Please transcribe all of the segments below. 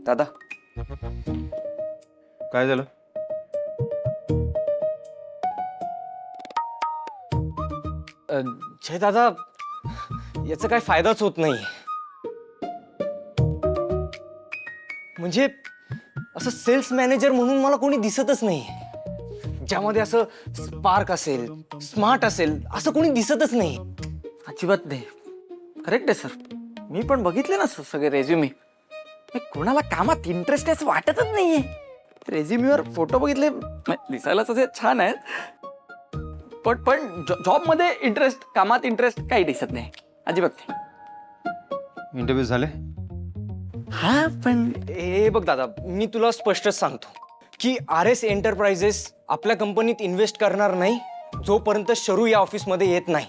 दादा काय झालं? जय दादा, याचा काय फायदाच होत नाही. म्हणजे असं सेल्स मॅनेजर म्हणून मला कोणी दिसतच नाही, ज्यामध्ये असं स्पार्क असेल, स्मार्ट असेल, असं कोणी दिसतच नाही. अजिबात नाही. करेक्ट आहे सर. मी पण बघितले ना सगळे रेझ्युमे. कोणाला कामात इंटरेस्ट आहे असं वाटतच नाहीये. रेझ्युमीवर फोटो बघितले, दिसायलाच असे छान आहेत, पण जॉबमध्ये इंटरेस्ट, कामात इंटरेस्ट काही दिसत नाही अजिबात नाही. इंटरव्ह्यू झाले? हा पण हे बघ दादा, मी तुला स्पष्टच सांगतो की RS एंटरप्राइजेस आपल्या कंपनीत इन्व्हेस्ट करणार नाही जोपर्यंत शरू या ऑफिसमध्ये येत नाही.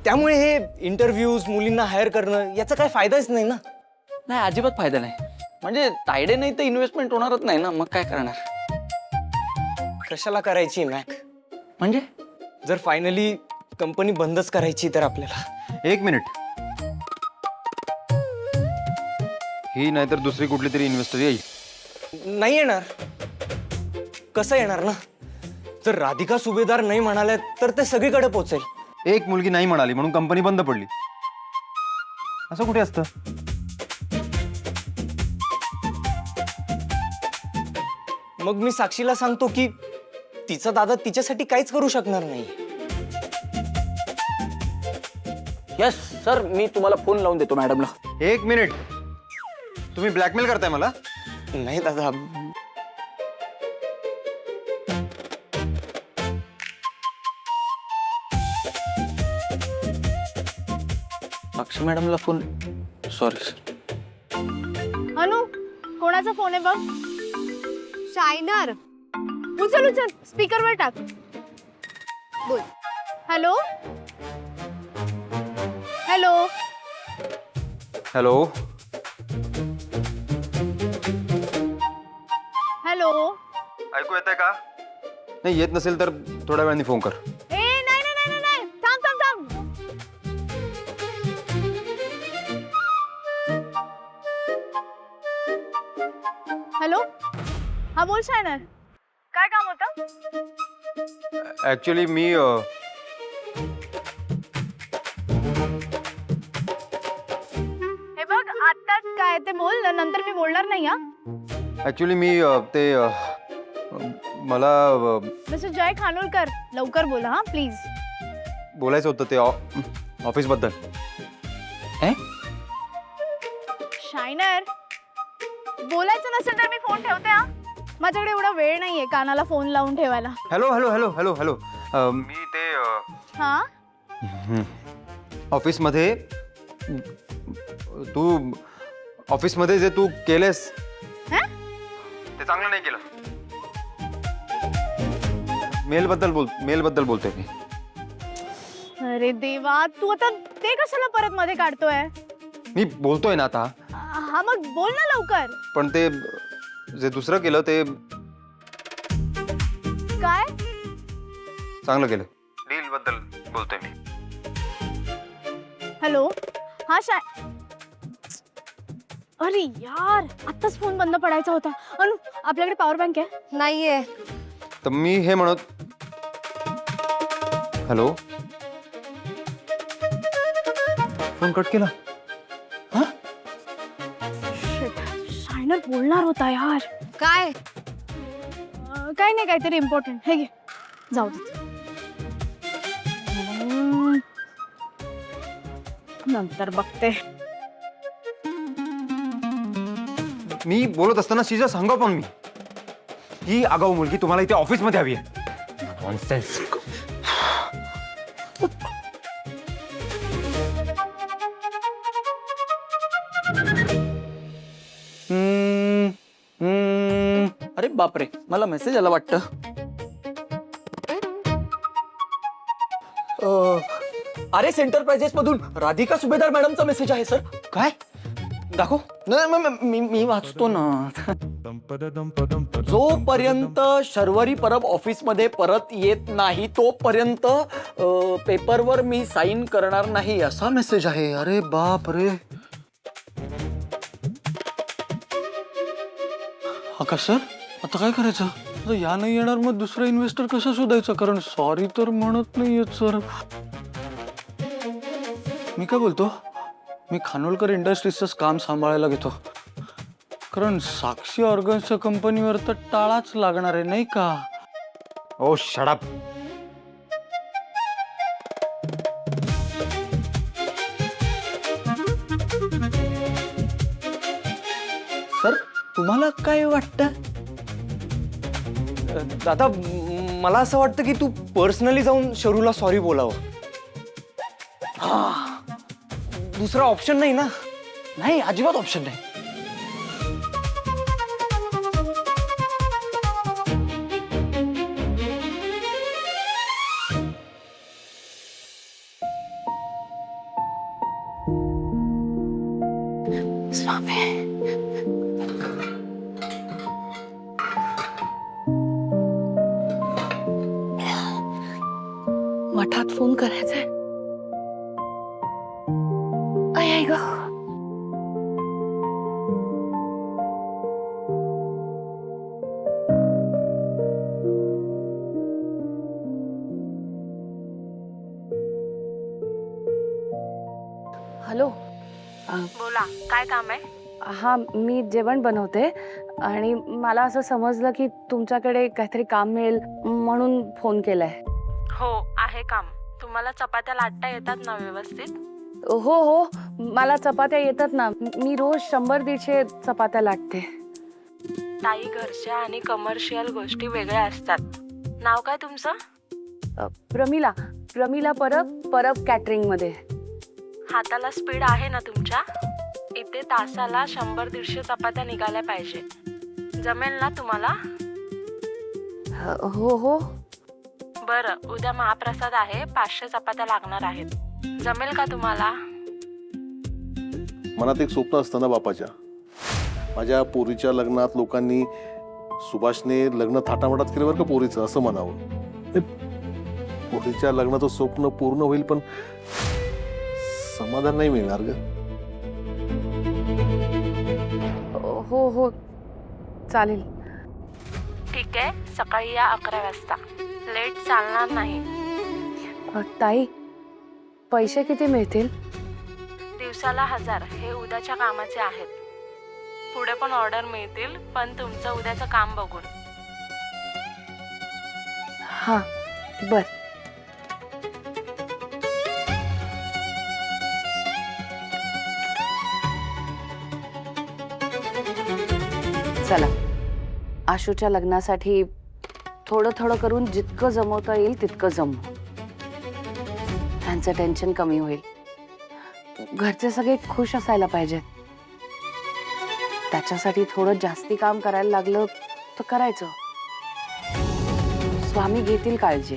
त्यामुळे हे इंटरव्ह्यूज, मुलींना हायर करणं, याचा काय फायदाच नाही ना. नाही, अजिबात फायदा नाही. म्हणजे तायडे नाही तर इन्व्हेस्टमेंट होणारच नाही ना, मग काय करणार? कशाला करायची मॅक? म्हणजे जर फायनली कंपनी बंदच करायची तर आपल्याला. एक मिनिट. ही नाहीतर दुसरी कुठली तरी इन्व्हेस्टर येईल. नाही येणार. कसं येणार ना? जर राधिका सुभेदार नाही म्हणाल्या तर ते सगळीकडे पोहोचेल. एक मुलगी नाही म्हणाली म्हणून कंपनी बंद पडली, असं कुठे असतं? मग मी साक्षीला सांगतो की तिचा दादा तिच्यासाठी काहीच करू शकणार नाही. यस सर, मी तुम्हाला फोन लावून देतो मॅडमला. एक मिनिट. तुम्ही ब्लॅकमेल करताय मला? नाही दादा, साक्षी मॅडमला फोन. Sorry sir. अनु, कोणाचा फोन आहे बघ. शायनर. उचल उचल, स्पीकरवर टाक. बोल. Hello hello. हॅलो. हॅलो. ऐकू येतंय का? नाही येत नसेल तर थोड्या वेळाने फोन कर. ए नाही नाही नाही नाही, थांब थांब थांब. हॅलो. हा बोल शायनर. काय काम होतं? ऍक्च्युली मी हे बघ, आत्ताच काय ते बोल, नंतर मी बोलणार नाही. हा ऍक्च्युली मी ते मला मिस्टर जय खानोलकर, लवकर बोला हा प्लीज. बोलायचं होतं ते ऑफिस बद्दल. शायनर, बोलायचं नसेल तर मी फोन ठेवते. हा, माझ्याकडे एवढा वेळ नाहीये कानाला फोन लावून ठेवायला. Hello hello hello hello hello. मी ते हा, ऑफिसमध्ये तू ऑफिसमध्ये जे तू केलेस हा? ते चांगलं नाही केलं. मेल बद्दल बोलतोय मी. अरे देवा, तू आता ते कशाला परत मध्ये काढतोय? मी बोलतोय ना आता. हा मग बोल ना लवकर. पण ते जे दुसरं केलं ते काय? चांगलं केलं. डील बद्दल बोलतोय मी. हॅलो. हा अरे यार, आत्ताच फोन बंद पडायचा होता. अनु, आपल्याकडे पॉवर बँक आहे? नाहीये. तर मी हे म्हणत. हॅलो. फोन कट केला. शायनर बोलणार होता यार. काय? काय नाही, काहीतरी इम्पॉर्टंट. हे घे, जाऊ दे. नंतर बघते. मी बोलत असताना शिजा सांगा पण मी ही आगाऊ मुलगी तुम्हाला इथे ऑफिसमध्ये हवी आहे. नॉनसेन्स. अरे बापरे, मला मेसेज आला वाटतं. RS एंटरप्राइजेस मधून राधिका सुभेदार मॅडमचा मेसेज आहे सर. काय? दाखव. नाही, मी वाचतो ना. जोपर्यंत शर्वरी परब ऑफिस मध्ये परत येत नाही तोपर्यंत पेपरवर मी साइन करणार नाही, असा मेसेज आहे. अरे बाप रे. आकाश सर आता काय करायचं? आता या नाही येणार मग दुसरा इन्व्हेस्टर कसा शोधायचा? कारण सॉरी तर म्हणत नाहीयेत सर. मी काय बोलतो, मी खानोलकर इंडस्ट्रीजच काम सांभाळायला घेतो. कारण साक्षी ऑर्गन्सच्या कंपनीवर तर टाळाच लागणार आहे नाही का? ओ शडप. सर तुम्हाला काय वाटतं? दादा मला असं वाटतं की तू पर्सनली जाऊन शरूला सॉरी बोलावं. दुसरा ऑप्शन नाही ना. नाही, अजिबात ऑप्शन नाही. मठात फोन करायचाय. आई ग. हॅलो. बोला, काय काम आहे? हां, मी जेवण बनवते आणि मला असं समजलं की तुमच्याकडे काहीतरी काम मिळेल म्हणून फोन केलाय. हो, आहे काम. तुम्हाला चपात्या लाटता येतात ना व्यवस्थित? हो हो, मला चपात्या येतात ना. मी रोज 100-150 चपात्या लाटते. ताई, घरच्या आणि कमर्शियल गोष्टी वेगळ्या असतात. नाव काय तुमचं? प्रमिला. प्रमिला परब कॅटरिंगमध्ये. हाताला स्पीड आहे ना तुमच्या? इथे तासाला 100-150 चपात्या निघाल्या पाहिजे. जमेल ना तुम्हाला? हो हो. बरं, उद्या महाप्रसाद आहे, 500 चपात्या लागणार आहेत. जमेल का तुम्हाला? मनात एक स्वप्न असतं ना बापाच्या. माझ्या पोरीच्या लग्नात लोकांनी सुभाषने लग्न थाटामाटात केलं बरं का पोरीचं, असं म्हणावं. पोरीच्या लग्नाचं स्वप्न पूर्ण होईल पण समाधान नाही मिळणार ग. हो हो, चालेल. ठीक आहे, सकाळी या 11 वाजता. लेट चालणार नाही. ताई, पैसे किती मिळतील? दिवसाला 1000. हे उद्याच्या कामाचे आहेत. पुढे पण ऑर्डर मिळतील, पण तुमचं उद्याचं काम बघून. हां, बर. चला, आशूच्या लग्नासाठी थोडं थोडं करून जितकं जमवता येईल तितकं जमवू. त्यांचं टेन्शन कमी होईल. घरचे सगळे खुश असायला पाहिजेत. त्याच्यासाठी थोडं जास्ती काम करायला लागलं तर करायचं. स्वामी घेतील काळजी.